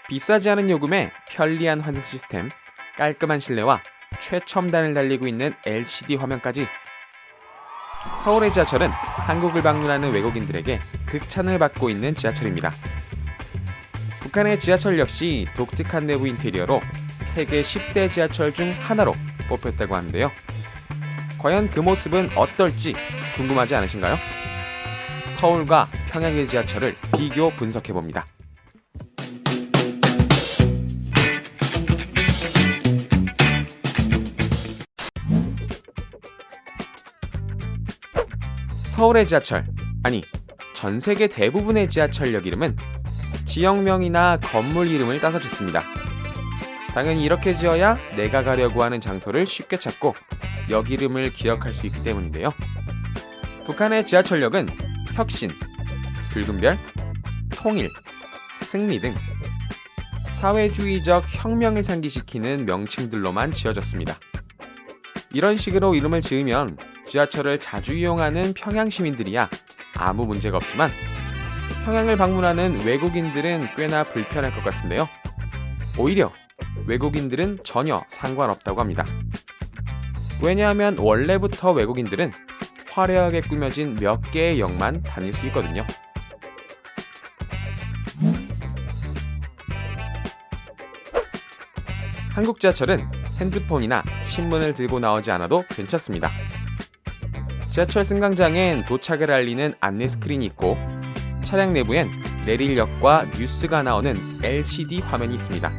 비싸지 않은 요금에 편리한 환승 시스템, 깔끔한 실내와 최첨단을 달리고 있는 LCD 화면까지. 서울의 지하철은 한국을 방문하는 외국인들에게 극찬을 받고 있는 지하철입니다. 북한의 지하철 역시 독특한 내부 인테리어로 세계 10대 지하철 중 하나로 뽑혔다고 하는데요. 과연 그 모습은 어떨지 궁금하지 않으신가요? 서울과 평양의 지하철을 비교 분석해봅니다. 서울의 지하철, 아니 전 세계 대부분의 지하철역 이름은 지역명이나 건물 이름을 따서 짓습니다. 당연히 이렇게 지어야 내가 가려고 하는 장소를 쉽게 찾고 역 이름을 기억할 수 있기 때문인데요. 북한의 지하철역은 혁신, 붉은별, 통일, 승리 등 사회주의적 혁명을 상기시키는 명칭들로만 지어졌습니다. 이런 식으로 이름을 지으면 지하철을 자주 이용하는 평양 시민들이야 아무 문제가 없지만 평양을 방문하는 외국인들은 꽤나 불편할 것 같은데요. 오히려 외국인들은 전혀 상관없다고 합니다. 왜냐하면 원래부터 외국인들은 화려하게 꾸며진 몇 개의 역만 다닐 수 있거든요. 한국 지하철은 핸드폰이나 신문을 들고 나오지 않아도 괜찮습니다. 지하철 승강장엔 도착을 알리는 안내 스크린이 있고 차량 내부엔 내릴 역과 뉴스가 나오는 LCD 화면이 있습니다.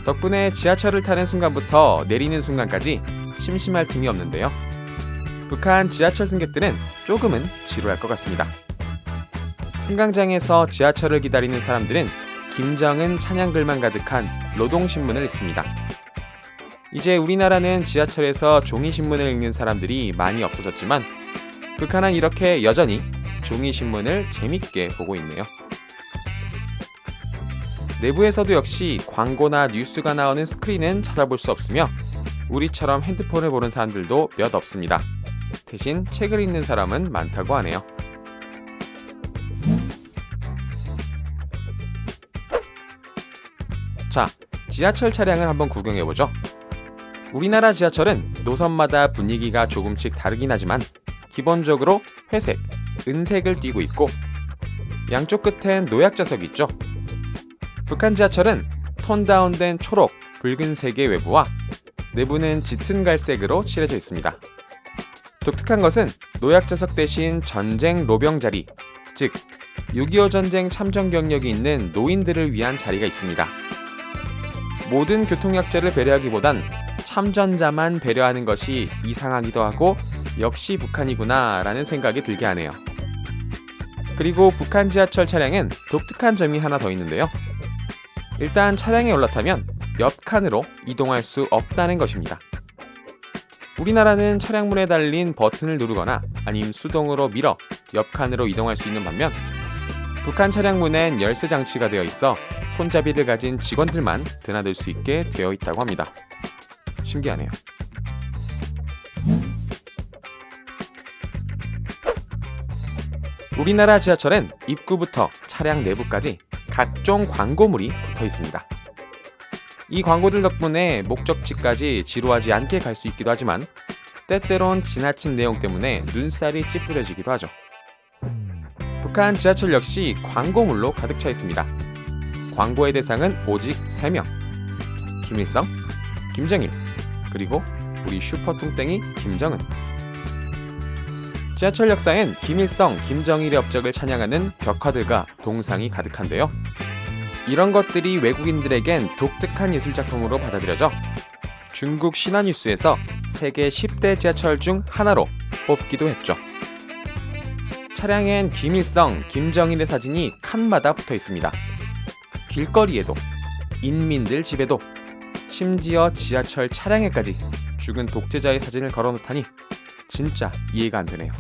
덕분에 지하철을 타는 순간부터 내리는 순간까지 심심할 틈이 없는데요. 북한 지하철 승객들은 조금은 지루할 것 같습니다. 승강장에서 지하철을 기다리는 사람들은 김정은 찬양글만 가득한 노동신문을 읽습니다. 이제 우리나라는 지하철에서 종이신문을 읽는 사람들이 많이 없어졌지만 북한은 이렇게 여전히 종이신문을 재밌게 보고 있네요. 내부에서도 역시 광고나 뉴스가 나오는 스크린은 찾아볼 수 없으며 우리처럼 핸드폰을 보는 사람들도 몇 없습니다. 대신 책을 읽는 사람은 많다고 하네요. 자, 지하철 차량을 한번 구경해보죠. 우리나라 지하철은 노선마다 분위기가 조금씩 다르긴 하지만 기본적으로 회색, 은색을 띠고 있고 양쪽 끝엔 노약자석이 있죠. 북한 지하철은 톤 다운된 초록, 붉은색의 외부와 내부는 짙은 갈색으로 칠해져 있습니다. 독특한 것은 노약자석 대신 전쟁 로병 자리, 즉 6.25 전쟁 참전 경력이 있는 노인들을 위한 자리가 있습니다. 모든 교통약자를 배려하기보단 참전자만 배려하는 것이 이상하기도 하고 역시 북한이구나 라는 생각이 들게 하네요. 그리고 북한 지하철 차량엔 독특한 점이 하나 더 있는데요. 일단 차량에 올라타면 옆 칸으로 이동할 수 없다는 것입니다. 우리나라는 차량문에 달린 버튼을 누르거나 아님 수동으로 밀어 옆 칸으로 이동할 수 있는 반면 북한 차량문엔 열쇠 장치가 되어 있어 손잡이를 가진 직원들만 드나들 수 있게 되어 있다고 합니다. 신기하네요. 우리나라 지하철엔 입구부터 차량 내부까지 각종 광고물이 붙어 있습니다. 이 광고들 덕분에 목적지까지 지루하지 않게 갈 수 있기도 하지만 때때론 지나친 내용 때문에 눈살이 찌푸려지기도 하죠. 북한 지하철 역시 광고물로 가득 차 있습니다. 광고의 대상은 오직 3명. 김일성, 김정일, 그리고 우리 슈퍼뚱땡이 김정은. 지하철 역사엔 김일성, 김정일의 업적을 찬양하는 벽화들과 동상이 가득한데요. 이런 것들이 외국인들에겐 독특한 예술작품으로 받아들여져 중국 신화뉴스에서 세계 10대 지하철 중 하나로 뽑기도 했죠. 차량엔 김일성, 김정일의 사진이 칸마다 붙어 있습니다. 길거리에도, 인민들 집에도, 심지어 지하철 차량에까지 죽은 독재자의 사진을 걸어놓다니 진짜 이해가 안 되네요.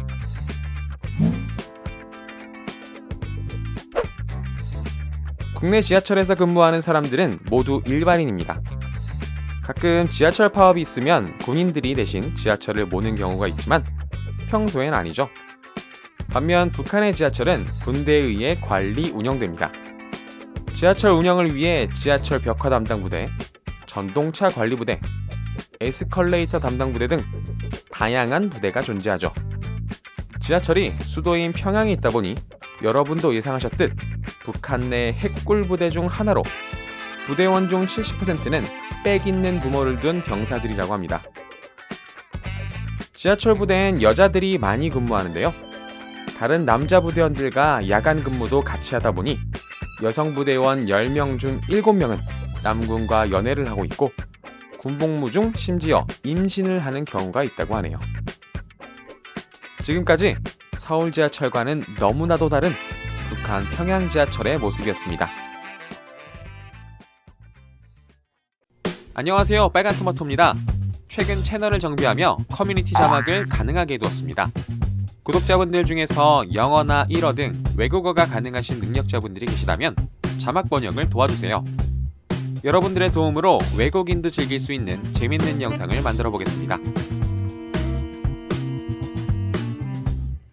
국내 지하철에서 근무하는 사람들은 모두 일반인입니다. 가끔 지하철 파업이 있으면 군인들이 대신 지하철을 모는 경우가 있지만 평소엔 아니죠. 반면 북한의 지하철은 군대에 의해 관리 운영됩니다. 지하철 운영을 위해 지하철 벽화 담당 부대, 전동차 관리 부대, 에스컬레이터 담당 부대 등 다양한 부대가 존재하죠. 지하철이 수도인 평양에 있다 보니 여러분도 예상하셨듯 북한 내 핵꿀 부대 중 하나로 부대원 중 70%는 빽 있는 부모를 둔 병사들이라고 합니다. 지하철 부대엔 여자들이 많이 근무하는데요. 다른 남자 부대원들과 야간 근무도 같이 하다 보니 여성 부대원 10명 중 7명은 남군과 연애를 하고 있고 군복무 중 심지어 임신을 하는 경우가 있다고 하네요. 지금까지 서울 지하철과는 너무나도 다른 북한 평양 지하철의 모습이었습니다. 안녕하세요, 빨간토마토입니다. 최근 채널을 정비하며 커뮤니티 자막을 가능하게 해두었습니다. 구독자분들 중에서 영어나 일어 등 외국어가 가능하신 능력자분들이 계시다면 자막 번역을 도와주세요. 여러분들의 도움으로 외국인도 즐길 수 있는 재밌는 영상을 만들어 보겠습니다.